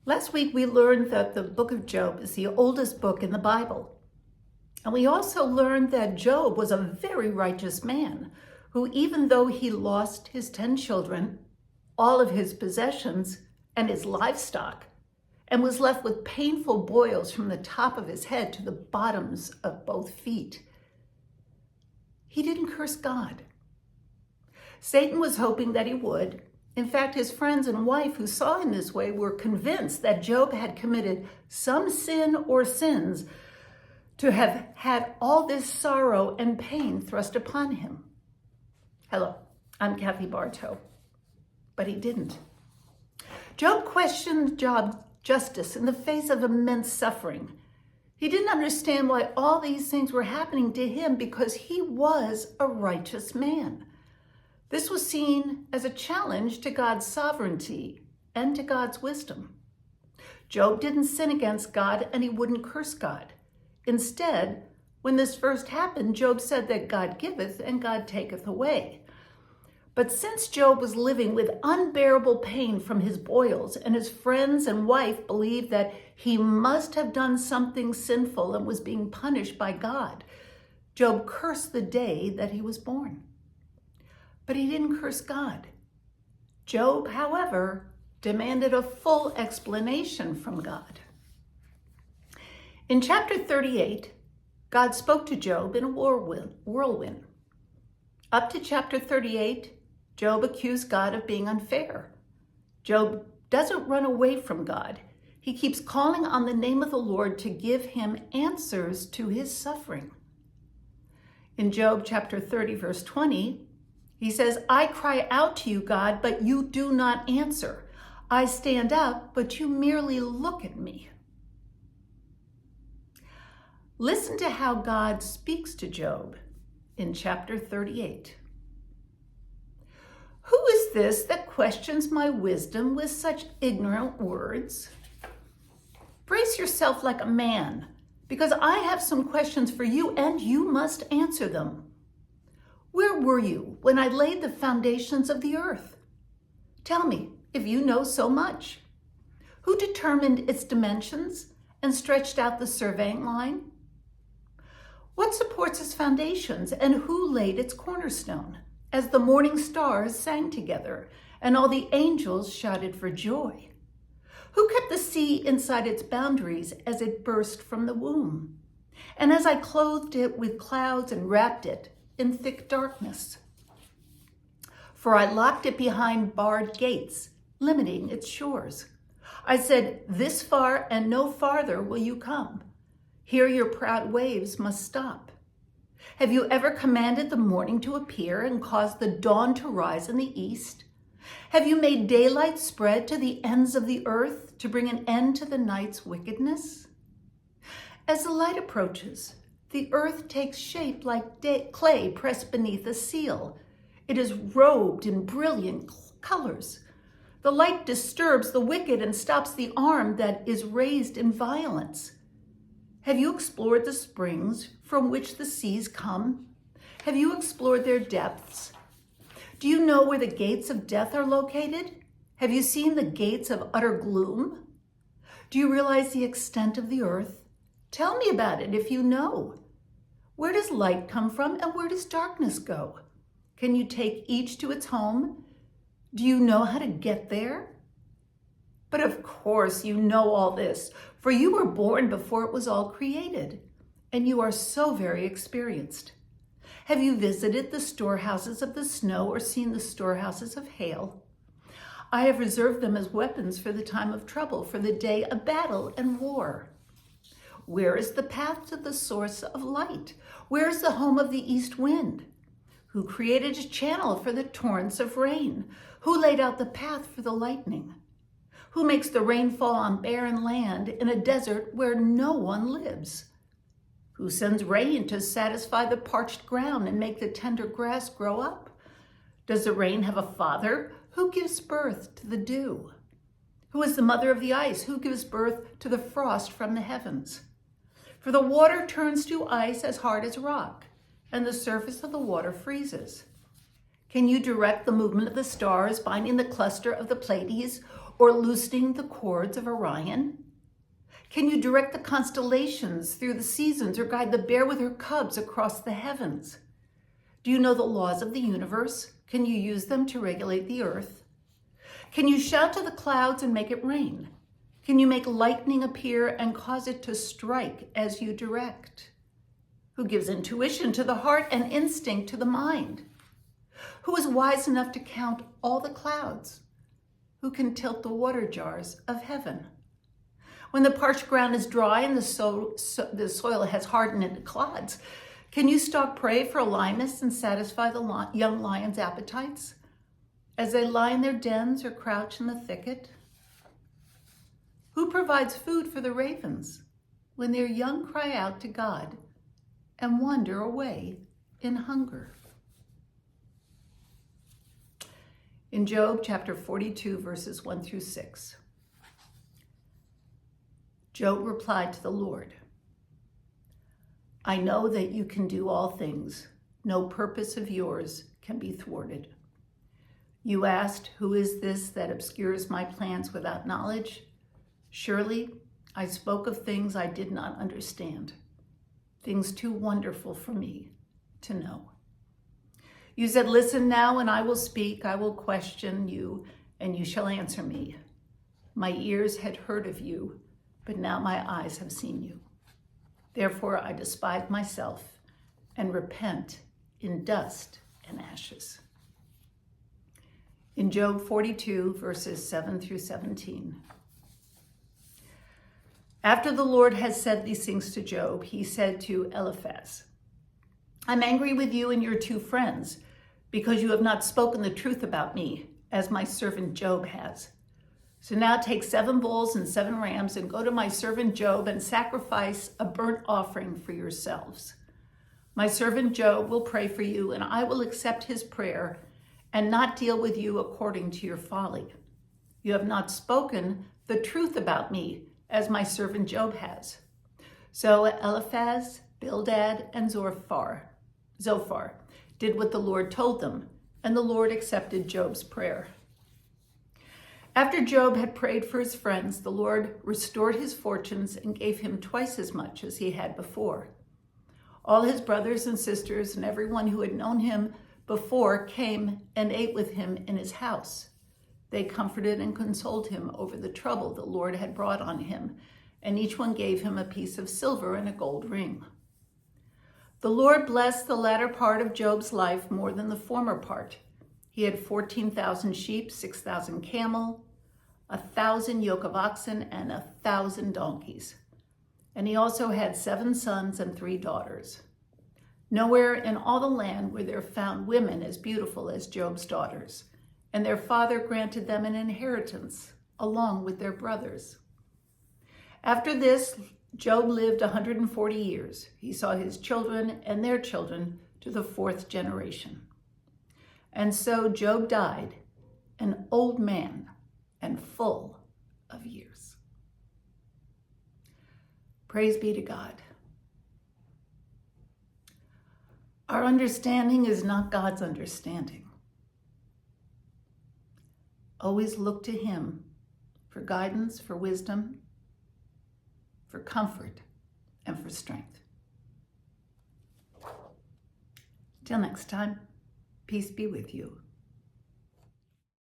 Last week we learned that the book of Job is the oldest book in the Bible. And we also learned that Job was a very righteous man who, even though he lost his 10 children, all of his possessions, and his livestock, and was left with painful boils from the top of his head to the bottoms of both feet, he didn't curse God. Satan was hoping that he would. In fact, his friends and wife who saw him this way were convinced that Job had committed some sin or sins to have had all this sorrow and pain thrust upon him. Hello, I'm Kathy Bartow. But he didn't. Job questioned Job's justice in the face of immense suffering. He didn't understand why all these things were happening to him because he was a righteous man. This was seen as a challenge to God's sovereignty and to God's wisdom. Job didn't sin against God and he wouldn't curse God. Instead, when this first happened, Job said that God giveth and God taketh away. But since Job was living with unbearable pain from his boils, and his friends and wife believed that he must have done something sinful and was being punished by God, Job cursed the day that he was born. But he didn't curse God. Job, however, demanded a full explanation from God. In chapter 38, God spoke to Job in a whirlwind. Up to chapter 38, Job accused God of being unfair. Job doesn't run away from God. He keeps calling on the name of the Lord to give him answers to his suffering. In Job chapter 30, verse 20, he says, I cry out to you, God, but you do not answer. I stand up, but you merely look at me. Listen to how God speaks to Job in chapter 38. Who is this that questions my wisdom with such ignorant words? Brace yourself like a man, because I have some questions for you, and you must answer them. Where were you when I laid the foundations of the earth? Tell me, if you know so much. Who determined its dimensions and stretched out the surveying line? What supports its foundations, and who laid its cornerstone? As the morning stars sang together, and all the angels shouted for joy. Who kept the sea inside its boundaries as it burst from the womb? And as I clothed it with clouds and wrapped it in thick darkness. For I locked it behind barred gates, limiting its shores. I said, this far and no farther will you come. Here your proud waves must stop. Have you ever commanded the morning to appear and caused the dawn to rise in the east? Have you made daylight spread to the ends of the earth to bring an end to the night's wickedness? As the light approaches, the earth takes shape like clay pressed beneath a seal. It is robed in brilliant colors. The light disturbs the wicked and stops the arm that is raised in violence. Have you explored the springs from which the seas come? Have you explored their depths? Do you know where the gates of death are located? Have you seen the gates of utter gloom? Do you realize the extent of the earth? Tell me about it if you know. Where does light come from and where does darkness go? Can you take each to its home? Do you know how to get there? But of course you know all this, for you were born before it was all created, and you are so very experienced. Have you visited the storehouses of the snow or seen the storehouses of hail? I have reserved them as weapons for the time of trouble, for the day of battle and war. Where is the path to the source of light? Where is the home of the east wind? Who created a channel for the torrents of rain? Who laid out the path for the lightning? Who makes the rain fall on barren land in a desert where no one lives? Who sends rain to satisfy the parched ground and make the tender grass grow up? Does the rain have a father? Who gives birth to the dew? Who is the mother of the ice? Who gives birth to the frost from the heavens? For the water turns to ice as hard as rock, and the surface of the water freezes. Can you direct the movement of the stars, binding the cluster of the Pleiades, or loosening the cords of Orion? Can you direct the constellations through the seasons, or guide the bear with her cubs across the heavens? Do you know the laws of the universe? Can you use them to regulate the earth? Can you shout to the clouds and make it rain? Can you make lightning appear and cause it to strike as you direct? Who gives intuition to the heart and instinct to the mind? Who is wise enough to count all the clouds? Who can tilt the water jars of heaven? When the parched ground is dry and the soil has hardened into clods, can you stalk prey for a lioness and satisfy the young lion's appetites as they lie in their dens or crouch in the thicket? Who provides food for the ravens when their young cry out to God and wander away in hunger? In Job chapter 42, verses 1 through 6, Job replied to the Lord, I know that you can do all things. No purpose of yours can be thwarted. You asked, who is this that obscures my plans without knowledge? Surely I spoke of things I did not understand, things too wonderful for me to know. You said, listen now, and I will speak. I will question you, and you shall answer me. My ears had heard of you, but now my eyes have seen you. Therefore I despise myself and repent in dust and ashes. In Job 42, verses 7 through 17. After the Lord had said these things to Job, he said to Eliphaz, I'm angry with you and your two friends, because you have not spoken the truth about me, as my servant Job has. So now take 7 bulls and 7 rams and go to my servant Job and sacrifice a burnt offering for yourselves. My servant Job will pray for you, and I will accept his prayer and not deal with you according to your folly. You have not spoken the truth about me, as my servant Job has. So Eliphaz, Bildad, and Zophar did what the Lord told them, and the Lord accepted Job's prayer. After Job had prayed for his friends, the Lord restored his fortunes and gave him twice as much as he had before. All his brothers and sisters and everyone who had known him before came and ate with him in his house. They comforted and consoled him over the trouble the Lord had brought on him, and each one gave him a piece of silver and a gold ring. The Lord blessed the latter part of Job's life more than the former part. He had 14,000 sheep, 6,000 camel, 1,000 yoke of oxen, and 1,000 donkeys. And he also had 7 sons and 3 daughters. Nowhere in all the land were there found women as beautiful as Job's daughters, and their father granted them an inheritance along with their brothers. After this, Job lived 140 years. He saw his children and their children to the 4th generation. And so Job died, an old man and full of years. Praise be to God. Our understanding is not God's understanding. Always look to him for guidance, for wisdom, for comfort, and for strength. Till next time, peace be with you.